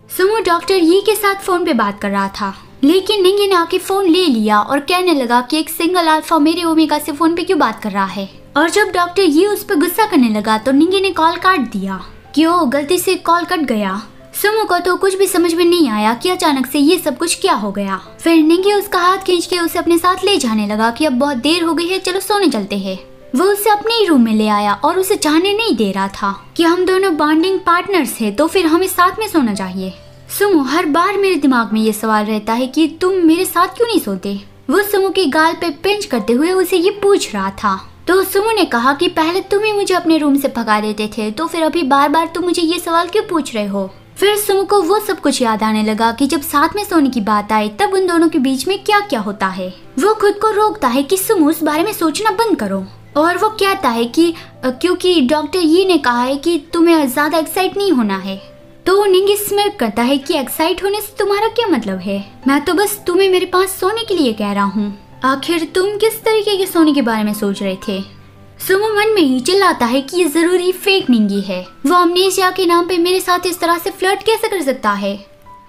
Sumo doctor यी के साथ फोन पे बात कर रहा था, लेकिन निंगी ने आके फोन ले लिया और कहने लगा कि एक सिंगल अल्फा मेरे ओमेगा से फोन पे क्यों बात कर रहा है। और जब डॉक्टर यी उस पर गुस्सा करने लगा तो निंगी ने कॉल काट दिया कि ओ गलती से कॉल कट गया। सुमो को तो कुछ भी समझ में नहीं आया कि अचानक से ये सब कुछ क्या हो गया। फिर निंगी उसका हाथ खींच के उसे अपने साथ ले जाने लगा कि अब बहुत देर हो गई है, चलो सोने चलते हैं। वो उसे अपने ही रूम में ले आया और उसे जाने नहीं दे रहा था कि हम दोनों बॉन्डिंग पार्टनर्स हैं तो फिर हमें साथ में सोना चाहिए। सुमो, हर बार मेरे दिमाग में ये सवाल रहता है कि तुम मेरे साथ क्यों नहीं सोते। वो सुमो की गाल पे पिंच करते हुए उसे ये पूछ रहा था। तो सुमो ने कहा कि पहले तुम ही मुझे अपने रूम से भगा देते थे, तो फिर अभी बार बार तुम मुझे ये सवाल क्यों पूछ रहे हो। फिर सुमो को वो सब कुछ याद आने लगा कि जब साथ में सोने की बात आई तब उन दोनों के बीच में क्या क्या होता है। वो खुद को रोकता है कि सुमो उस बारे में सोचना बंद करो, और वो कहता है कि क्योंकि डॉक्टर यी ने कहा है कि तुम्हें ज्यादा एक्साइट नहीं होना है। तो निंगी स्मिर्क करता है कि एक्साइट होने से तुम्हारा क्या मतलब है, मैं तो बस तुम्हें मेरे पास सोने के लिए कह रहा हूँ। आखिर तुम किस तरीके के सोने के बारे में सोच रहे थे। सुमो मन में ही चिल्लाता है कि ये जरूरी फेक निंगी है, वो अमनेशिया के नाम पे मेरे साथ इस तरह से फ्लर्ट कैसे कर सकता है।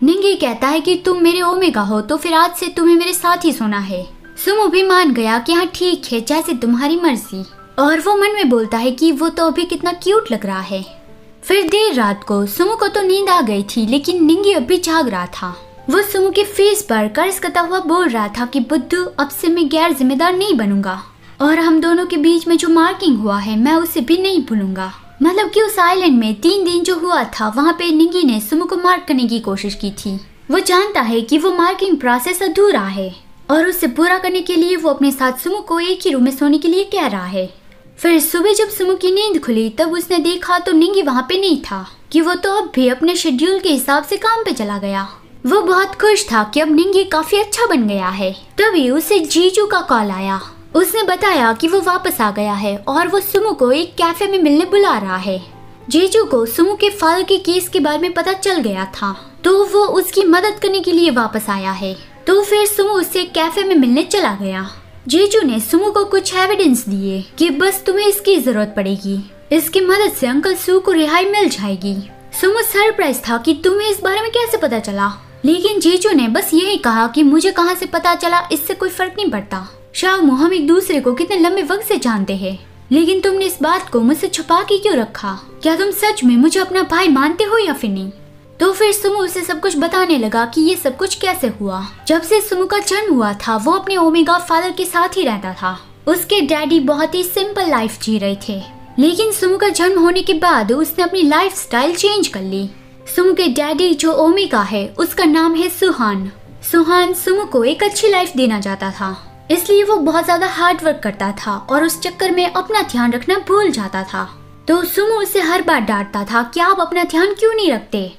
निंगी कहता है कि तुम मेरे ओमेगा हो तो फिर आज से तुम्हें मेरे साथ ही सोना है। सुमो भी मान गया कि हाँ ठीक है, जैसे तुम्हारी मर्जी। और वो मन में बोलता है कि वो तो अभी कितना क्यूट लग रहा है। फिर देर रात को सुमो को तो नींद आ गई थी, लेकिन निंगी अभी जाग रहा था। वो सुमो के फेस पर कर्ज करता हुआ बोल रहा था कि बुद्धू, अब से मैं गैर जिम्मेदार नहीं बनूंगा और हम दोनों के बीच में जो मार्किंग हुआ है मैं उसे भी नहीं भूलूंगा। मतलब कि उस आइलैंड में 3 दिन जो हुआ था वहाँ पे निंगी ने सुमो को मार्क करने की कोशिश की थी। वो जानता है कि वो मार्किंग प्रोसेस अधूरा है और उसे पूरा करने के लिए वो अपने साथ सुमो को एक ही रूम में सोने के लिए कह रहा है। फिर सुबह जब सुमो की नींद खुली तब उसने देखा तो निंगी वहाँ पे नहीं था, कि वो तो अब भी अपने शेड्यूल के हिसाब से काम पे चला गया। वो बहुत खुश था कि अब निंगी काफी अच्छा बन गया है। तभी उसे जीजू का कॉल आया। उसने बताया कि वो वापस आ गया है और वो सुमो को एक कैफे में मिलने बुला रहा है। जीजू को सुमो के फादर के केस के बारे में पता चल गया था, तो वो उसकी मदद करने के लिए वापस आया है। तो फिर सुमो उससे कैफे में मिलने चला गया। जीजू ने सुमो को कुछ एविडेंस दिए कि बस तुम्हें इसकी जरूरत पड़ेगी, इसकी मदद से अंकल सू को रिहाई मिल जाएगी। सुमो सरप्राइज था कि तुम्हें इस बारे में कैसे पता चला, लेकिन जीजू ने बस यही कहा कि मुझे कहाँ से पता चला इससे कोई फर्क नहीं पड़ता। शाओमो, हम एक दूसरे को कितने लंबे वक्त से जानते हैं, लेकिन तुमने इस बात को मुझसे छुपा के क्यों रखा। क्या तुम सच में मुझे अपना भाई मानते हो या फिर नहीं। तो फिर सुमो उसे सब कुछ बताने लगा कि ये सब कुछ कैसे हुआ। जब से सुमो का जन्म हुआ था वो अपने ओमेगा फादर के साथ ही रहता था। उसके डैडी बहुत ही सिंपल लाइफ जी रहे थे, लेकिन सुमो का जन्म होने के बाद उसने अपनी लाइफ स्टाइल चेंज कर ली। सुमो के डैडी जो ओमेगा है उसका नाम है सुहान। सुहान सुमो को एक अच्छी लाइफ देना चाहता था, इसलिए वो बहुत ज्यादा हार्ड वर्क करता था और उस चक्कर में अपना ध्यान रखना भूल जाता था। तो सुमो उसे हर बार डांटता था कि आप अपना ध्यान क्यों नहीं रखते।